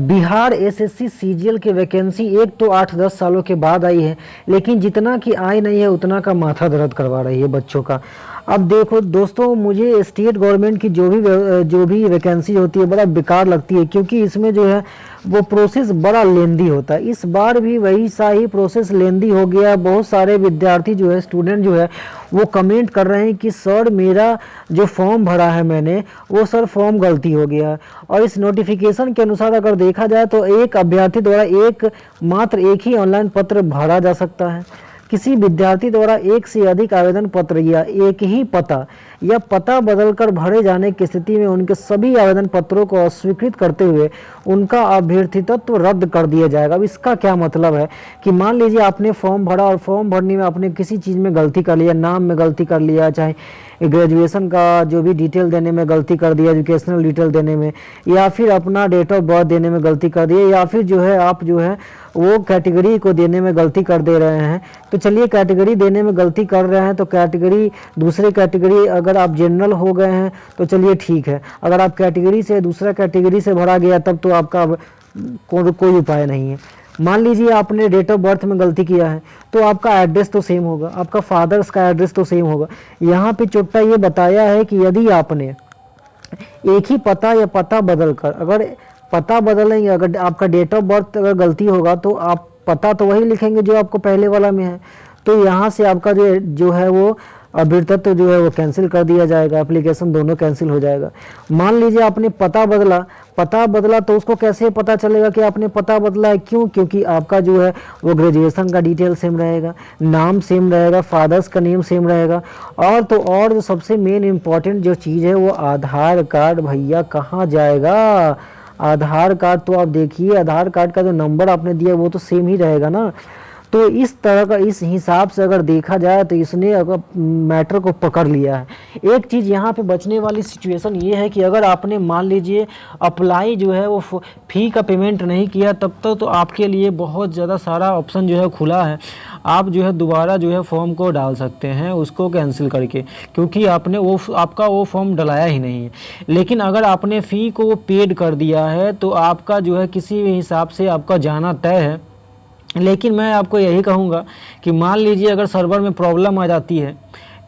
Bihar SSC CGL की vacancy एक तो 8-10 सालों के बाद आई है, लेकिन जितना कि आई नहीं है उतना का माथा दर्द करवा रही है बच्चों का। अब देखो दोस्तों, मुझे स्टेट गवर्नमेंट की जो भी वैकेंसी होती है बड़ा बेकार लगती है, क्योंकि इसमें जो है वो प्रोसेस बड़ा लेंदी होता है। इस बार भी वही सा ही प्रोसेस लेंदी हो गया। बहुत सारे विद्यार्थी जो है, स्टूडेंट जो है, वो कमेंट कर रहे हैं कि सर मेरा जो फॉर्म भरा है मैंने, वो सर फॉर्म गलती हो गया। और इस नोटिफिकेशन के अनुसार अगर देखा जाए तो एक अभ्यर्थी द्वारा मात्र एक ही ऑनलाइन पत्र भरा जा सकता है। किसी विद्यार्थी द्वारा एक से अधिक आवेदन पत्र या एक ही पता या पता बदलकर भरे जाने की स्थिति में उनके सभी आवेदन पत्रों को अस्वीकृत करते हुए उनका अभ्यर्थित्व रद्द कर दिया जाएगा। अब इसका क्या मतलब है कि मान लीजिए आपने फॉर्म भरा और फॉर्म भरने में आपने किसी चीज़ में गलती कर लिया, नाम में गलती कर लिया, चाहे ग्रेजुएशन का जो भी डिटेल देने में गलती कर दिया, एजुकेशनल डिटेल देने में, या फिर अपना डेट ऑफ बर्थ देने में गलती कर दिया, या फिर जो है आप जो है वो कैटेगरी को देने में गलती कर दे रहे हैं। तो चलिए, कैटेगरी देने में गलती कर रहे हैं तो कैटेगरी, दूसरे कैटेगरी अगर आप जनरल हो गए हैं तो चलिए ठीक है। अगर आप कैटेगरी से दूसरा कैटेगरी से भरा गया तब तो आपका कोई उपाय नहीं है। मान लीजिए आपने डेट ऑफ बर्थ में गलती किया है तो आपका एड्रेस तो सेम होगा, आपका फादर्स का एड्रेस तो सेम होगा। यहाँ पे चुट्टा ये बताया है कि यदि आपने एक ही पता या पता बदलकर, अगर पता बदलेंगे, अगर आपका डेट ऑफ बर्थ अगर गलती होगा तो आप पता तो वही लिखेंगे जो आपको पहले वाला में है। तो यहाँ से आपका जो है वो अभ्यर्थित्व जो है वो कैंसिल कर दिया जाएगा, एप्लीकेशन दोनों कैंसिल हो जाएगा। मान लीजिए आपने पता बदला तो उसको कैसे पता चलेगा कि आपने पता बदला है? क्यों? क्योंकि आपका जो है वो ग्रेजुएशन का डिटेल सेम रहेगा, नाम सेम रहेगा, फादर्स का नेम सेम रहेगा। और तो और जो सबसे मेन इम्पॉर्टेंट जो चीज़ है वो आधार कार्ड। भैया कहाँ जाएगा आधार कार्ड? तो आप देखिए, आधार कार्ड का जो नंबर आपने दिया वो तो सेम ही रहेगा ना। तो इस तरह का, इस हिसाब से अगर देखा जाए तो इसने अगर मैटर को पकड़ लिया है। एक चीज़ यहाँ पे बचने वाली सिचुएशन ये है कि अगर आपने मान लीजिए अप्लाई जो है वो फ़ी का पेमेंट नहीं किया, तब तक तो आपके लिए बहुत ज़्यादा सारा ऑप्शन जो है खुला है। आप जो है दोबारा जो है फॉर्म को डाल सकते हैं उसको कैंसिल करके, क्योंकि आपने आपका वो फॉर्म डलाया ही नहीं है। लेकिन अगर आपने फ़ी को पेड कर दिया है तो आपका जो है किसी भी हिसाब से आपका जाना तय है। लेकिन मैं आपको यही कहूँगा कि मान लीजिए अगर सर्वर में प्रॉब्लम आ जाती है,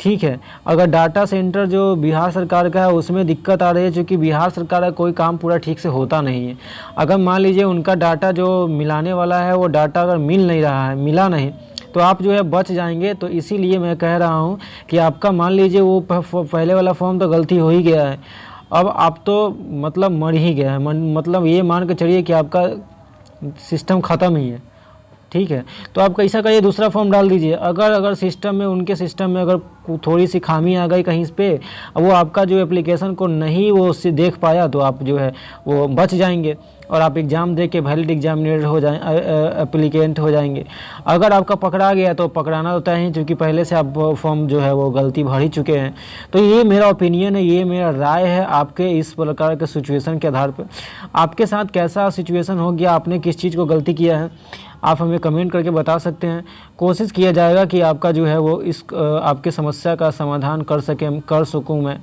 ठीक है, अगर डाटा सेंटर जो बिहार सरकार का है उसमें दिक्कत आ रही है, क्योंकि बिहार सरकार का कोई काम पूरा ठीक से होता नहीं है। अगर मान लीजिए उनका डाटा जो मिलाने वाला है वो डाटा अगर मिला नहीं तो आप जो है बच जाएंगे। तो इसीलिए मैं कह रहा हूँ कि आपका मान लीजिए वो पहले वाला फॉर्म तो गलती हो ही गया है, अब आप तो मतलब मर ही गया है, मतलब ये मान के चलिए कि आपका सिस्टम ख़त्म ही है, ठीक है। तो आप कैसा करिए, दूसरा फॉर्म डाल दीजिए। अगर सिस्टम में, उनके सिस्टम में अगर थोड़ी सी खामी आ गई कहीं पे, वो आपका जो एप्लीकेशन को नहीं वो उससे देख पाया, तो आप जो है वो बच जाएंगे और आप एग्ज़ाम दे के वैलिड एग्जामिनेटर हो जाए, एप्लीकेंट हो जाएंगे। अगर आपका पकड़ा गया तो पकड़ाना होता है, क्योंकि पहले से आप फॉर्म जो है वो गलती भर ही चुके हैं। तो ये मेरा ओपिनियन है, ये मेरा राय है आपके इस प्रकार के सिचुएशन के आधार पर। आपके साथ कैसा सिचुएशन हो गया, आपने किस चीज़ को गलती किया है, आप हमें कमेंट करके बता सकते हैं। कोशिश किया जाएगा कि आपका जो है वो इस आपके समस्या का समाधान कर सकूं मैं।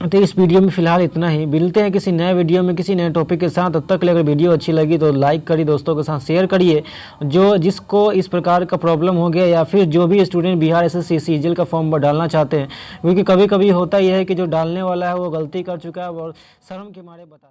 तो इस वीडियो में फ़िलहाल इतना ही। मिलते हैं किसी नए वीडियो में किसी नए टॉपिक के साथ। तब तक के लिए अगर वीडियो अच्छी लगी तो लाइक करिए, दोस्तों के साथ शेयर करिए, जिसको इस प्रकार का प्रॉब्लम हो गया, या फिर जो भी स्टूडेंट बिहार एसएससी सीजीएल का फॉर्म डालना चाहते हैं। क्योंकि कभी कभी होता यह है कि जो डालने वाला है वो गलती कर चुका है और शर्म के मारे बताता